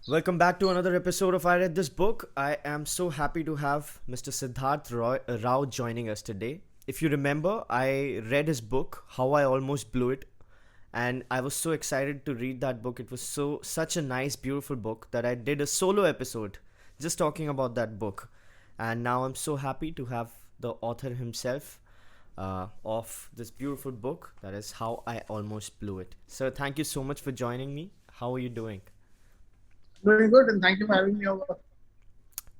Welcome back to another episode of I Read This Book. I am so happy to have Mr. Rao joining us today. If you remember, I read his book, How I Almost Blew It, and I was so excited to read that book. It was such a nice, beautiful book that I did a solo episode just talking about that book. And now I'm so happy to have the author himself of this beautiful book, that is How I Almost Blew It. Sir, thank you so much for joining me. How are you doing? Doing good, and thank you for having me over.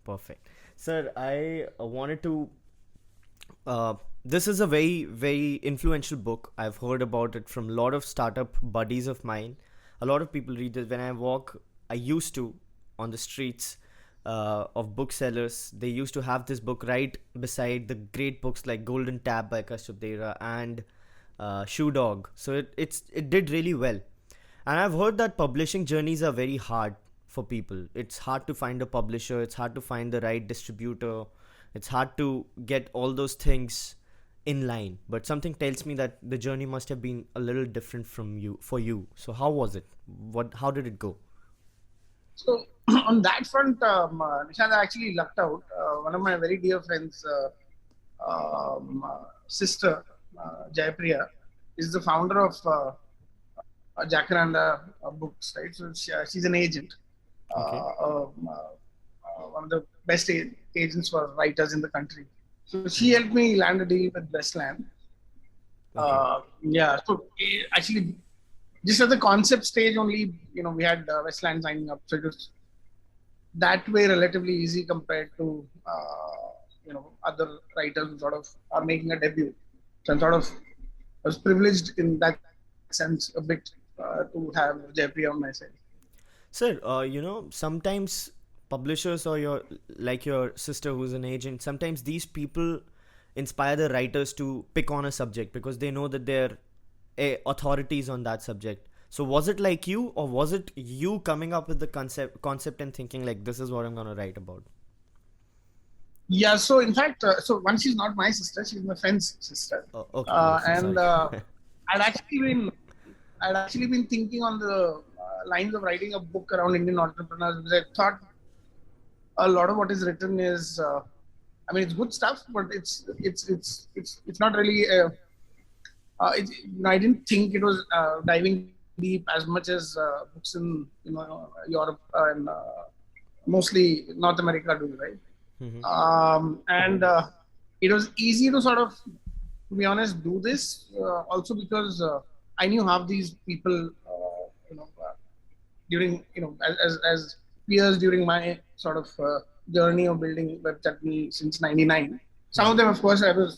Perfect. Sir, I wanted to. Uh, this is a very, very influential book. I've heard about it from a lot of startup buddies of mine. A lot of people read it. When I walk, I used to, on the streets of booksellers, they used to have this book right beside the great books like Golden Tab by Kashyap Dera and Shoe Dog. So it did really well. And I've heard that publishing journeys are very hard for people. It's hard to find a publisher, it's hard to find the right distributor, it's hard to get all those things in line. But something tells me that the journey must have been a little different from you for you. So how was it? How did it go? So, on that front, Nishant, I actually lucked out. One of my very dear friends, sister, Jaipriya, is the founder of Jacaranda Books, right? So, she's an agent, Okay. one of the best agents for writers in the country. So, she helped me land a deal with Westland. Okay. Yeah, so actually, just at the concept stage only, we had Westland signing up. So it was that way relatively easy compared to, other writers who sort of are making a debut. So I'm sort of was privileged in that sense a bit to have Jeffrey on my side. Sir, sometimes publishers or your sister who's an agent, sometimes these people inspire the writers to pick on a subject because they know that they're authorities on that subject. So was it like you, or was it you coming up with the concept and thinking like this is what I'm gonna write about? Yeah, so in fact, so one, she's not my sister, she's my friend's sister. Oh, okay. Oh, so And sorry. I'd actually been I'd actually been thinking on the lines of writing a book around Indian entrepreneurs because I thought a lot of what is written is, I mean, it's good stuff, but it's not really. I didn't think it was diving deep as much as books in Europe and mostly North America do, right? Mm-hmm. And it was easy to sort of, to be honest, do this also because I knew half these people, during as peers during my sort of journey of building Webchutney since '99. Some of Mm-hmm. them, of course, I was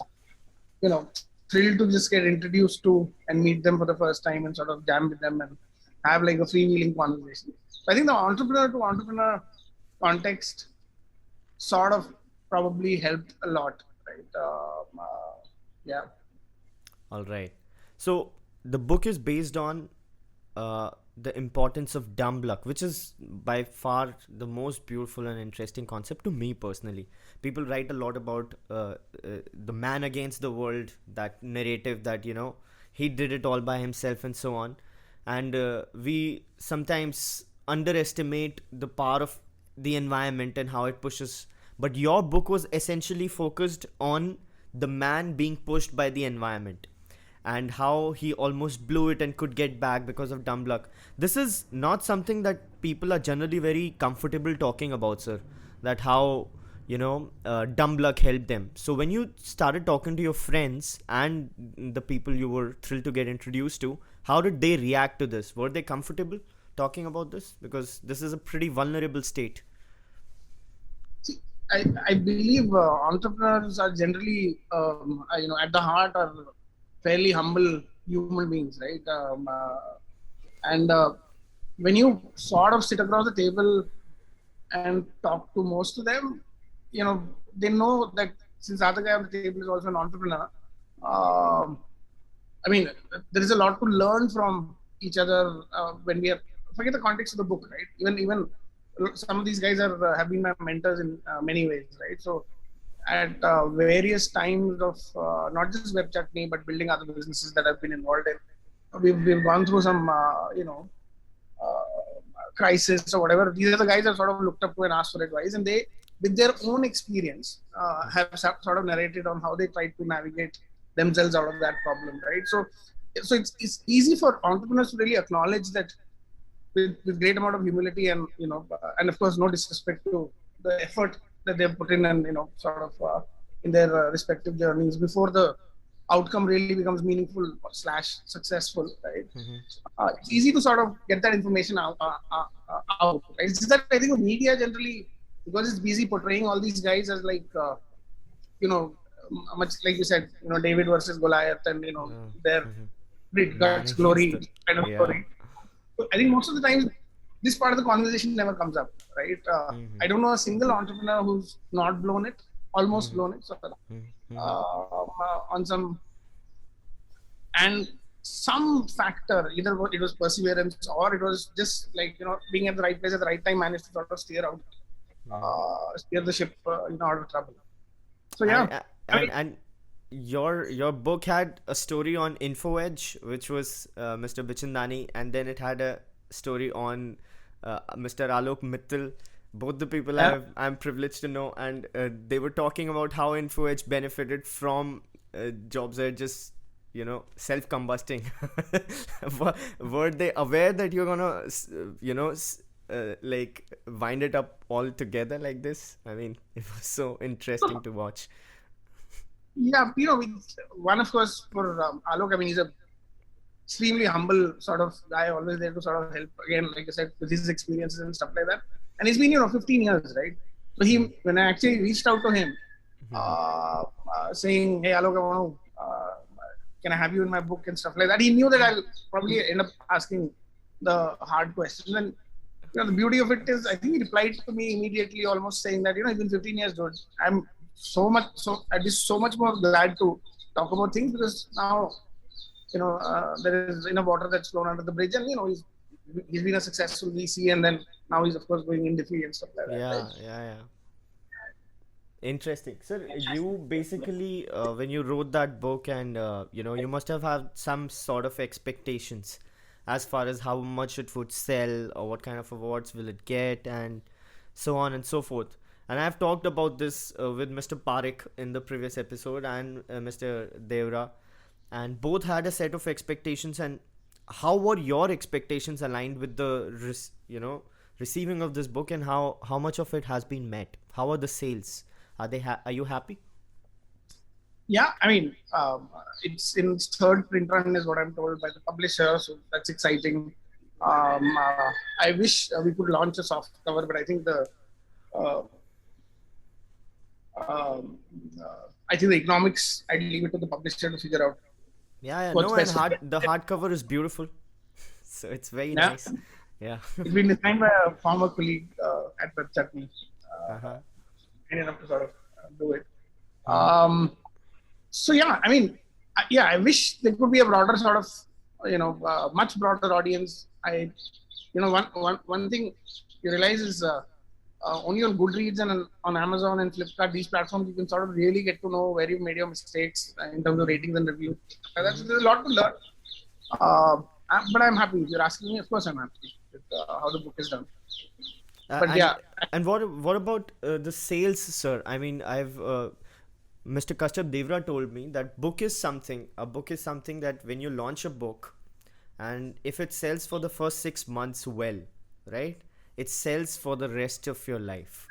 thrilled to just get introduced to and meet them for the first time and sort of jam with them and have like a freewheeling conversation. So I think the entrepreneur to entrepreneur context sort of probably helped a lot, right? Yeah. All right. So the book is based on the importance of dumb luck, which is by far the most beautiful and interesting concept to me personally. People write a lot about the man against the world, that narrative that, he did it all by himself and so on. And we sometimes underestimate the power of the environment and how it pushes. But your book was essentially focused on the man being pushed by the environment and how he almost blew it and could get back because of dumb luck. This is not something that people are generally very comfortable talking about, sir. That how dumb luck helped them. So when you started talking to your friends and the people you were thrilled to get introduced to, how did they react to this? Were they comfortable talking about this? Because this is a pretty vulnerable state. See, I believe entrepreneurs are generally, at the heart are fairly humble human beings, right? And when you sort of sit across the table and talk to most of them, they know that since the other guy on the table is also an entrepreneur, um, I mean, there is a lot to learn from each other when we are. Forget the context of the book, right? Even some of these guys are have been my mentors in many ways, right? So at various times of not just Web Chutney but building other businesses that I've been involved in, we've gone through some crisis or whatever, these are the guys I've sort of looked up to and asked for advice, and they, with their own experience, have sort of narrated on how they tried to navigate themselves out of that problem, right? So it's easy for entrepreneurs to really acknowledge that with great amount of humility and and of course no disrespect to the effort that they've put in and sort of in their respective journeys before the outcome really becomes meaningful slash successful, right? It's easy to sort of get that information out, right? It's just that I think the media generally, because it's busy portraying all these guys as like you know much like you said, David versus Goliath, and their grit, guts, glory kind of story. So I think most of the time this part of the conversation never comes up, right? I don't know a single entrepreneur who's not blown it, almost blown it, on some factor, either it was perseverance or it was just like being at the right place at the right time, managed to sort of steer the ship out of trouble. So yeah, and your book had a story on InfoEdge, which was Mr. Bichandani, and then it had a story on Mr. Alok Mittal. Both the people I'm privileged to know, and they were talking about how InfoEdge benefited from jobs that are just self-combusting. Were they aware that you're gonna like wind it up all together like this? I mean, it was so interesting to watch. Yeah, one of course for Alok, I mean, he's a extremely humble sort of guy, always there to sort of help, again, like I said, with his experiences and stuff like that. And he's been 15 years, right? So when I actually reached out to him, saying, hey Alok, I want to can I have you in my book and stuff like that, he knew that I'll probably end up asking the hard questions. And the beauty of it is, I think he replied to me immediately, almost saying that it's been 15 years, dude. I'd be so much more glad to talk about things, because now there is enough water that's flown under the bridge, and he's been a successful VC, and then now he's of course going in defeat and stuff like that. Yeah. Interesting. Sir, you basically when you wrote that book, and you must have had some sort of expectations as far as how much it would sell, or what kind of awards will it get, and so on and so forth. And I've talked about this with Mr. Parekh in the previous episode, and Mr. Devra, and both had a set of expectations. And how were your expectations aligned with the receiving of this book, and how much of it has been met? How are the sales? Are you happy? Yeah, I mean, it's in its third print run is what I'm told by the publisher, so that's exciting. I wish we could launch a soft cover, but I think the economics, I'd leave it to the publisher to figure out. Yeah, no, and the hardcover is beautiful, so it's very nice. Yeah, it's been designed by a former colleague at Webchutney, and enough to sort of do it. So yeah, I mean, I wish there could be a broader sort of, much broader audience. One thing you realize is only on Goodreads and on Amazon and Flipkart, these platforms, you can sort of really get to know where you made your mistakes in terms of ratings and reviews. There's a lot to learn. But I'm happy. If you're asking me, of course I'm happy with how the book is done. And what about the sales, sir? I mean, Mr. Kashyap Devra told me that a book is something that when you launch a book, and if it sells for the first 6 months well, right, it sells for the rest of your life.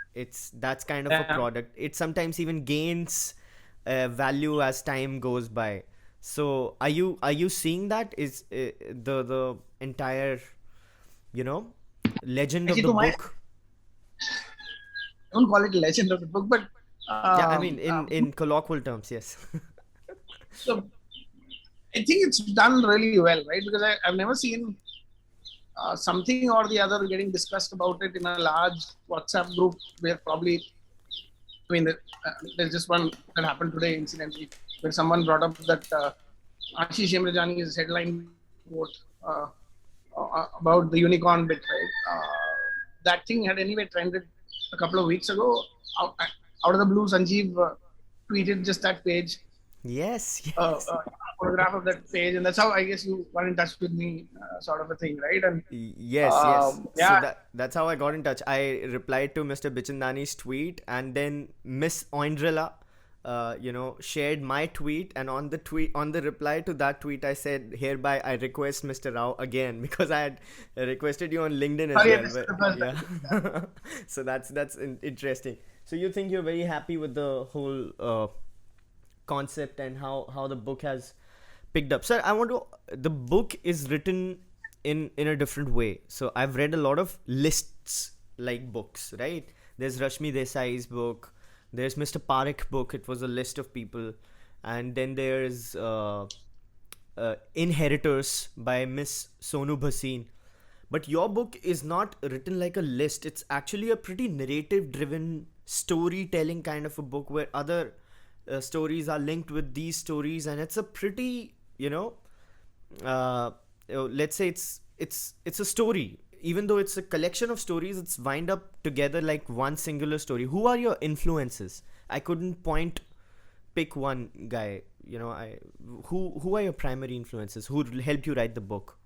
That's kind of a product. It sometimes even gains value as time goes by. So are you seeing that? Is the entire legend of the book? I don't call it legend of the book, but I mean in colloquial terms, yes. So I think it's done really well, right? Because I've never seen something or the other getting discussed about it in a large WhatsApp group where probably, there's just one that happened today, incidentally, where someone brought up that Ashish Imrajani's headline quote about the unicorn bit, right? That thing had anyway trended a couple of weeks ago. Out of the blue, Sanjeev tweeted just that page. Yes. photograph of that page, and that's how I guess you got in touch with me, sort of a thing, right? And Yes, yes. So yeah, that's how I got in touch. I replied to Mr. Bichandani's tweet, and then Miss Oindrilla, shared my tweet, and on the reply to that tweet, I said, "Hereby, I request Mr. Rao again," because I had requested you on LinkedIn as sorry, well. this is But the first yeah, time. so interesting. So you think you're very happy with the whole concept and how the book has picked up. Sir, I want to. The book is written in a different way. So I've read a lot of lists like books, right? There's Rashmi Desai's book. There's Mr. Parekh book. It was a list of people, and then there's Inheritors by Miss Sonu Bhasin. But your book is not written like a list. It's actually a pretty narrative driven storytelling kind of a book where other stories are linked with these stories, and it's a pretty, let's say it's a story. Even though it's a collection of stories, it's wind up together like one singular story. Who are your influences? I couldn't pick one guy. Who are your primary influences? Who helped you write the book?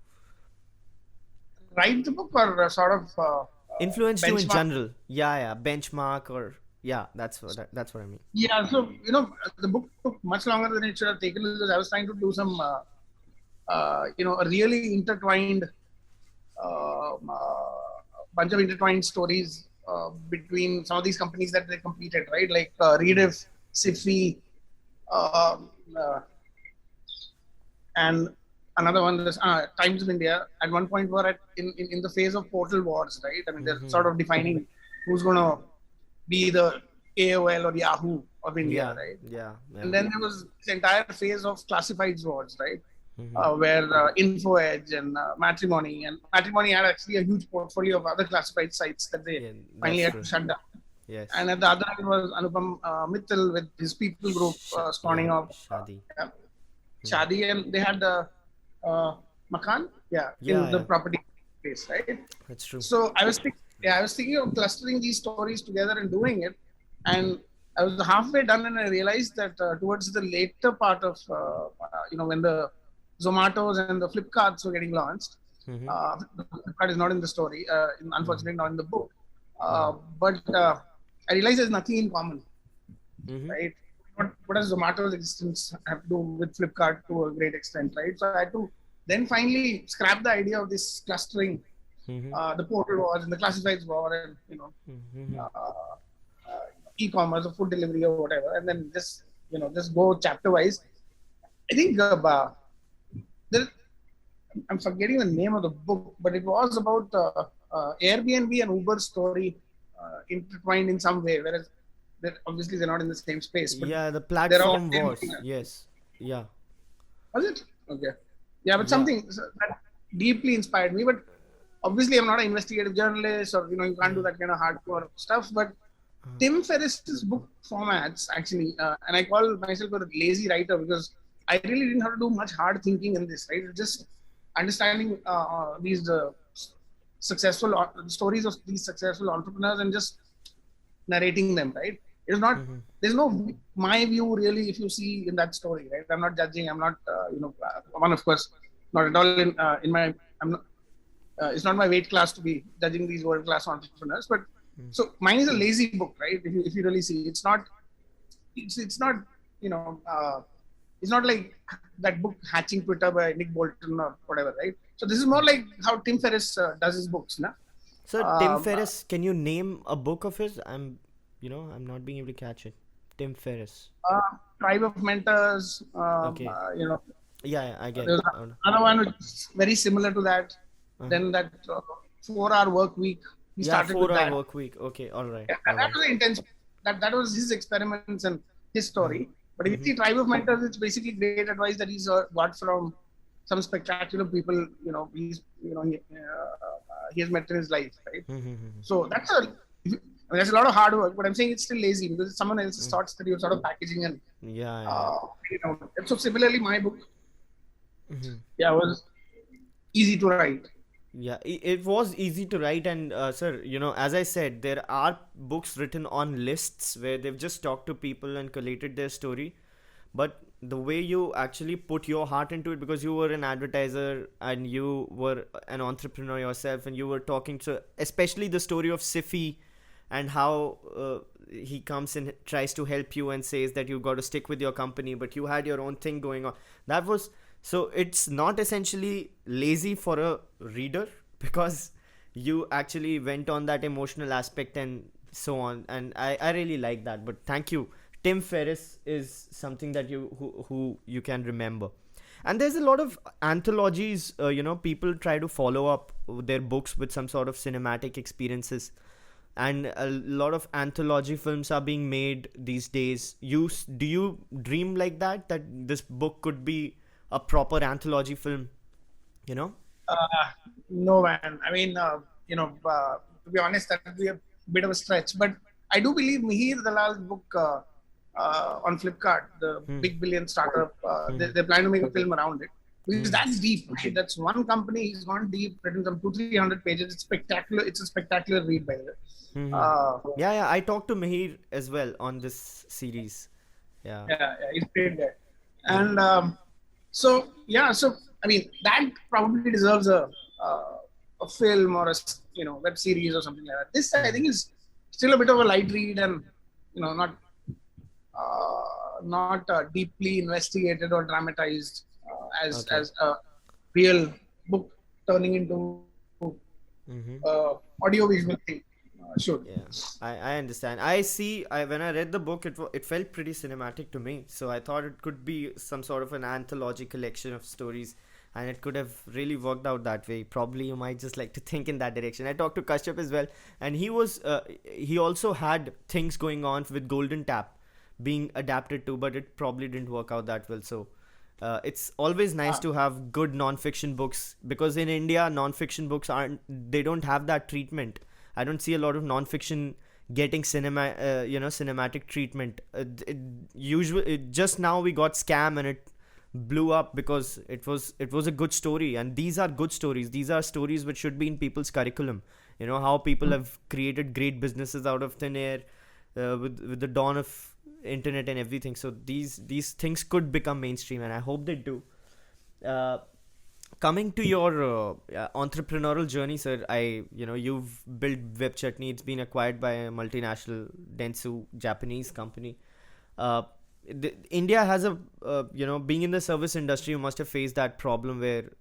Write the book or sort of Influenced you in benchmark. general? Yeah, benchmark or yeah, that's what I mean. Yeah, so the book took much longer than it should have taken because I was trying to do some, a really intertwined bunch of intertwined stories between some of these companies that they competed, right? Like Rediff, Sifi, uh, uh, and another one, this Times of India. At one point, were in the phase of portal wars, right? I mean, they're sort of defining who's going to be the AOL or Yahoo of India, Yeah, right? yeah. And then there was this entire phase of classifieds wars, right? Where Info Edge and Matrimony had actually a huge portfolio of other classified sites that they Yeah, finally that's had to true. shut down. Yes. And at the other end was Anupam Mittal with his People Group spawning Yeah, off Shadi. yeah, Shadi, and they had uh, Makan, yeah, Yeah, in the yeah, property space, right? that's true. So I was thinking of clustering these stories together and doing it, and I was halfway done, and I realized that towards the later part of when the Zomatos and the Flipkarts were getting launched, Mm-hmm. Flipkart is not in the story, Mm-hmm. unfortunately not in the book, Mm-hmm. but I realized there's nothing in common, Mm-hmm. right? What does Zomato's existence have to do with Flipkart to a great extent, right? So I had to then finally scrap the idea of this clustering, Mm-hmm. the portal wars and the classifieds war, and Mm-hmm. e-commerce or food delivery or whatever, and then just go chapter wise. I think there, I'm forgetting the name of the book, but it was about Airbnb and Uber story intertwined in some way, whereas obviously they're not in the same space, but Yeah, the they're all platform the same wars. thing. Yes. Yeah. Was it? Okay. Yeah, but Yeah. something that deeply inspired me. But obviously, I'm not an investigative journalist, or you can't do that kind of hardcore stuff. But Tim Ferriss's book formats actually, and I call myself a lazy writer because I really didn't have to do much hard thinking in this. Right, just understanding these successful stories of these successful entrepreneurs and just narrating them. Right, it's not. Mm-hmm. There's no my view really. If you see in that story, right, I'm not judging. I'm not. One of course, not at all in my. I'm not. It's not my weight class to be judging these world class entrepreneurs, but so mine is a lazy book, right? If you really see, it's not you know it's not like that book Hatching Twitter by Nick Bolton or whatever, right? So this is more like how Tim Ferriss does his books, na? So Tim Um, uh, Ferriss, can you name a book of his? I'm not being able to catch it. Tim Ferriss. Tribe of Mentors, Okay. Yeah, I get it. there's another one which is very similar to that. Uh-huh. Then that 4 hour work week, he Yeah, started with 4 hour that. work week. Okay, all right, Yeah, all that right. was the intention. That was his experiments and his Uh-huh. story. But if you Mm-hmm. see Tribe of Mentors, it's basically great advice that he's got from some spectacular people. He has met in his life, right? Mm-hmm. So that's a lot of hard work. But I'm saying it's still lazy because it's someone else's thoughts that you're sort of packaging and Yeah, yeah. uh, and so similarly, my book, Mm-hmm. yeah, was easy to write. Yeah, it was easy to write, and sir, as I said, there are books written on lists where they've just talked to people and collated their story. But the way you actually put your heart into it, because you were an advertiser and you were an entrepreneur yourself, and you were talking to, especially the story of Sifi, and how he comes and tries to help you and says that you got to stick with your company, but you had your own thing going on. That was, so it's not essentially lazy for a reader, because you actually went on that emotional aspect and so on, and I really like that. But thank you. Tim Ferriss is something that who you can remember. And there's a lot of anthologies, people try to follow up their books with some sort of cinematic experiences, and a lot of anthology films are being made these days. Do you dream like that, that this book could be a proper anthology film, you know? Uh, no, man. I mean, to be honest, that would be a bit of a stretch. But I do believe Mihir Dalal's book on Flipkart, the Hmm. big billion startup, Hmm. they plan to make a film around it. Because Hmm. that's deep, right? That's one company. He's gone deep, written some 300 pages. It's spectacular. It's a spectacular read, by the way. Hmm. Uh, Yeah, I talked to Mahir as well on this series. Yeah. yeah, he's great there. Hmm. And so I mean, that probably deserves a film or a web series or something like that. This I Hmm. think is still a bit of a light read and not deeply investigated or dramatized Okay. as a real book turning into Hmm. audio visual thing should. Yeah, I understand. I see. When I read the book, it felt pretty cinematic to me. So I thought it could be some sort of an anthology collection of stories, and it could have really worked out that way. Probably you might just like to think in that direction. I talked to Kashyap as well, and he also had things going on with Golden Tap being adapted to, but it probably didn't work out that well. So. It's always nice Uh, to have good non-fiction books, because in India non-fiction books they don't have that treatment. I don't see a lot of non-fiction getting cinematic treatment. Usually, just now we got Scam, and it blew up because it was a good story, and these are good stories. These are stories which should be in people's curriculum. You know how people have created great businesses out of thin air, with the dawn of internet and everything. So these things could become mainstream, and I hope they do. Uh, Coming to your entrepreneurial journey, sir, you've built Webchutney. It's been acquired by a multinational Dentsu Japanese company. uh, India has being in the service industry, you must have faced that problem where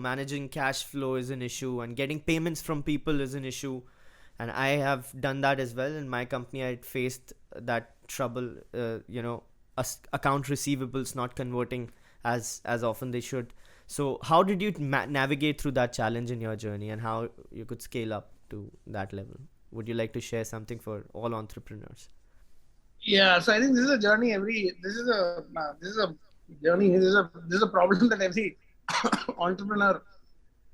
managing cash flow is an issue, and getting payments from people is an issue. And I have done that as well in my company. I faced that trouble, account receivables not converting as often they should. So how did you navigate through that challenge in your journey, and how you could scale up to that level? Would you like to share something for all entrepreneurs? Yeah, so I think this is a journey. This is a journey. This is a problem that every entrepreneur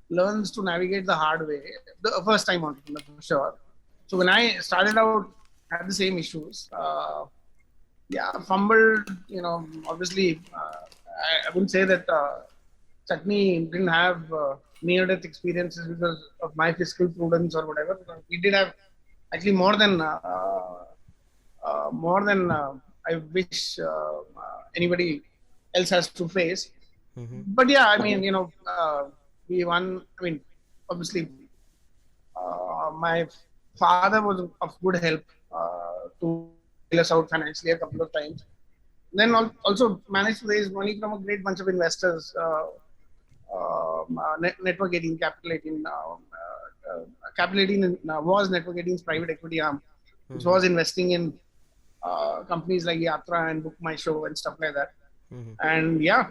learns to navigate the hard way. The first time entrepreneur for sure. So when I started out, I had the same issues. Yeah, fumbled. Obviously, I wouldn't say that Chutney didn't have near-death experiences because of my fiscal prudence or whatever. We did have actually more than I wish anybody else has to face. Mm-hmm. But yeah, I mean, we won. I mean, obviously, my father was of good help to bail us out financially a couple of times. Then also managed to raise money from a great bunch of investors, Network 18, Capital 18. Capital 18 was Network 18's private equity arm, which Mm-hmm. was investing in companies like Yatra and Book My Show and stuff like that. Mm-hmm. And yeah,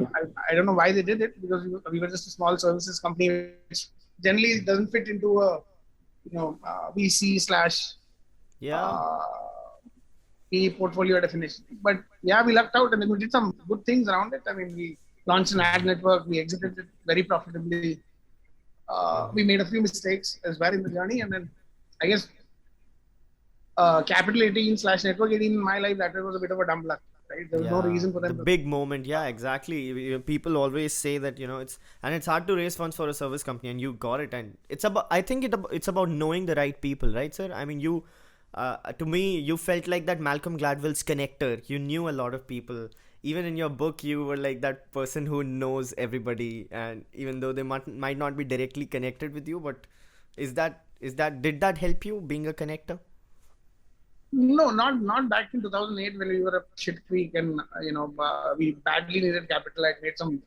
I don't know why they did it, because we were just a small services company, which generally doesn't fit into a VC slash Yeah. uh, P portfolio definition. But yeah, we lucked out, and then we did some good things around it. I mean, we launched an ad network, we exited it very profitably. We made a few mistakes as well in the journey, and then I guess Capital 18 slash Network 18 in my life, that was a bit of a dumb luck, right? There was no Yeah, reason for the them to. big moment. Yeah, exactly. People always say that it's hard to raise funds for a service company, and you got it. And it's about I think it's about knowing the right people, right, sir? I mean, to me, you felt like that Malcolm Gladwell's connector. You knew a lot of people even in your book you were like that person who knows everybody, and even though they might not be directly connected with you, but is that did that help you being a connector? No, not back in 2008 when we were a shit creek and we badly needed capital. I made some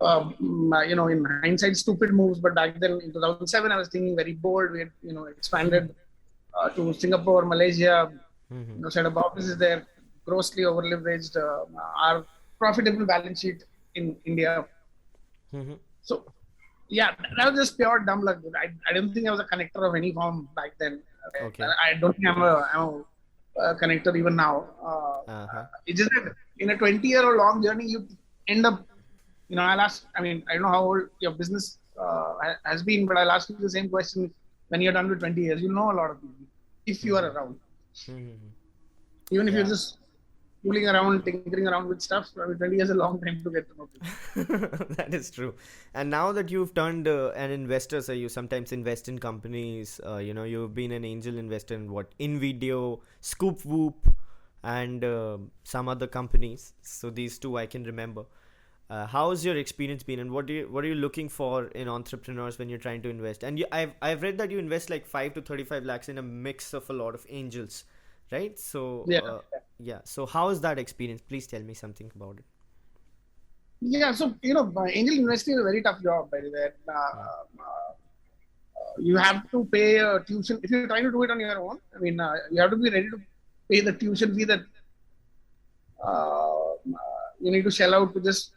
in hindsight, stupid moves. But back then in 2007, I was thinking very bold. We had, expanded to Singapore, Malaysia, Mm-hmm. set up offices there, grossly over leveraged, our profitable balance sheet in India. Mm-hmm. So, yeah, that was just pure dumb luck. I don't think I was a connector of any form back then. Okay. I don't think I'm a connector even now. Uh-huh. It's just that in a 20-year long journey, you end up, I'll ask, I don't know how old your business has been, but I'll ask you the same question when you're done with 20 years. You know a lot of people if you are Mm-hmm. around. Mm-hmm. Even if you're Yeah. just fooling around, tinkering around with stuff, 20 years is a long time to get to know people. That is true. And now that you've turned an investor, so you sometimes invest in companies. You've been an angel investor in what? InVideo, Scoop Whoop, and some other companies. So these two I can remember. How's your experience been, and what are you looking for in entrepreneurs when you're trying to invest? And I've read that you invest like 5 to 35 lakhs in a mix of a lot of angels, right? So Yeah. yeah. So how is that experience? Please tell me something about it. Yeah. So, angel investing is a very tough job, by the way. You have to pay a tuition. If you're trying to do it on your own, you have to be ready to pay the tuition fee that you need to shell out to just,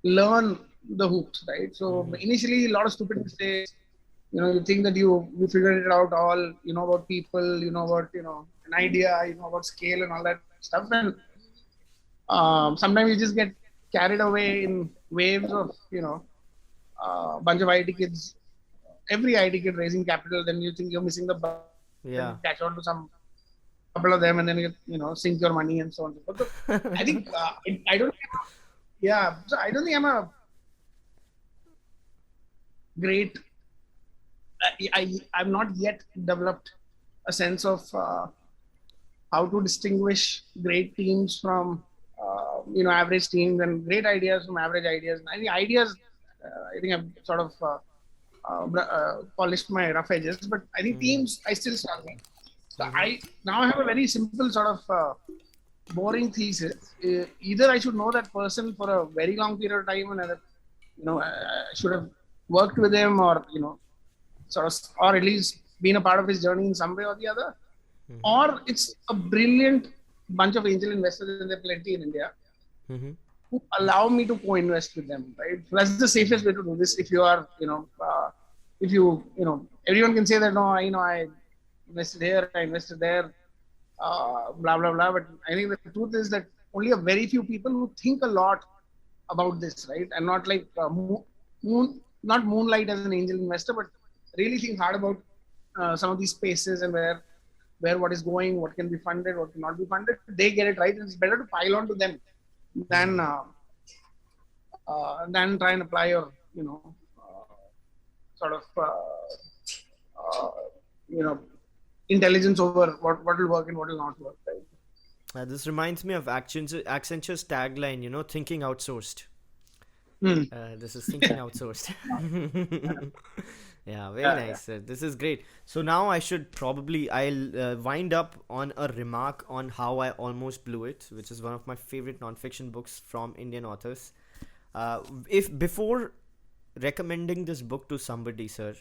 learn the hooks, right? So Mm-hmm. initially, a lot of stupid mistakes. You think that you figured it out all. You know about people. You know about an idea. You know about scale and all that stuff. And sometimes you just get carried away in waves of a bunch of IT kids. Every IT kid raising capital. Then you think you're missing the bus. Then you Yeah. catch on to some couple of them, and then you sink your money and so on. But I think I don't. Yeah, so I don't think I'm a great. I've not yet developed a sense of how to distinguish great teams from average teams and great ideas from average ideas. I think ideas. I think I've sort of polished my rough edges, but I think Mm-hmm. teams I still struggle. So Mm-hmm. I now have a very simple sort of boring thesis. Either I should know that person for a very long period of time, and I should have worked with him, or sort of, or at least been a part of his journey in some way or the other, Mm-hmm. or it's a brilliant bunch of angel investors, and there are plenty in India Mm-hmm. who allow me to co-invest with them. Right, so that's the safest way to do this. If you are, if everyone can say that no, I invested here, I invested there, blah blah blah. But I think the truth is that only a very few people who think a lot about this, right, and not like not moonlight as an angel investor, but really think hard about some of these spaces and where what is going, what can be funded, what cannot be funded. They get it right, and it's better to pile on to them than Mm-hmm. than try and apply your sort of uh, you know intelligence over what will work and what will not work. Right? This reminds me of Accenture's tagline, thinking outsourced. Hmm. This is thinking outsourced. Yeah, very Yeah, yeah. nice. This is great. So now I'll wind up on a remark on how I almost blew it, which is one of my favorite nonfiction books from Indian authors. If before recommending this book to somebody, sir,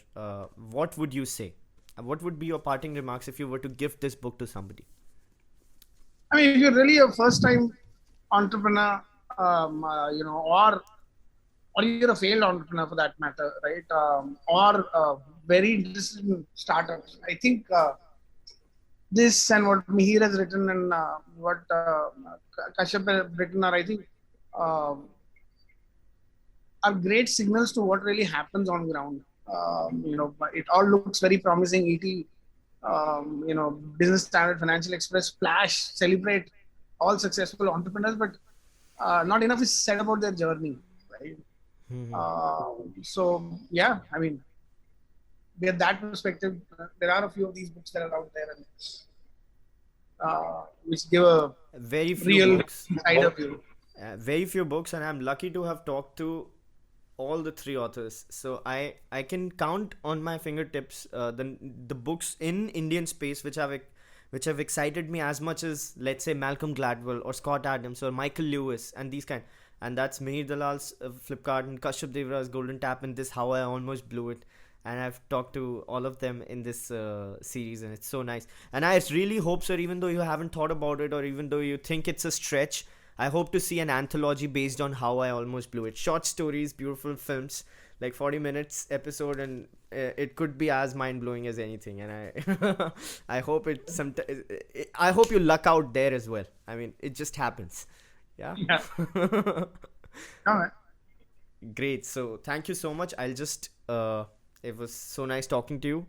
what would you say? What would be your parting remarks if you were to give this book to somebody? If you're really a first-time entrepreneur, or you're a failed entrepreneur for that matter, right? Or very interested in startups. I think this and what Mihir has written and what Kashyap has written are, I think, um are great signals to what really happens on ground. But it all looks very promising. ET, Business Standard, Financial Express, Flash, celebrate all successful entrepreneurs, but not enough is said about their journey, right? So yeah, with that perspective, there are a few of these books that are out there, and which give a Very few real books. side of you. Very few books, and I'm lucky to have talked to all the three authors. So I can count on my fingertips the books in Indian space which have excited me as much as, let's say, Malcolm Gladwell or Scott Adams or Michael Lewis and these kind. And that's Mihir Dalal's Flipkart and Kashyap Devra's Golden Tap and this How I Almost Blew It. And I've talked to all of them in this series, and it's so nice. And I really hope, sir, even though you haven't thought about it, or even though you think it's a stretch, I hope to see an anthology based on How I Almost Blew It. Short stories, beautiful films, like 40 minutes episode, and it could be as mind blowing as anything. And I, I hope I hope you luck out there as well. I mean, it just happens. Yeah. Yeah. All right. Great. So thank you so much. I'll just. It was so nice talking to you.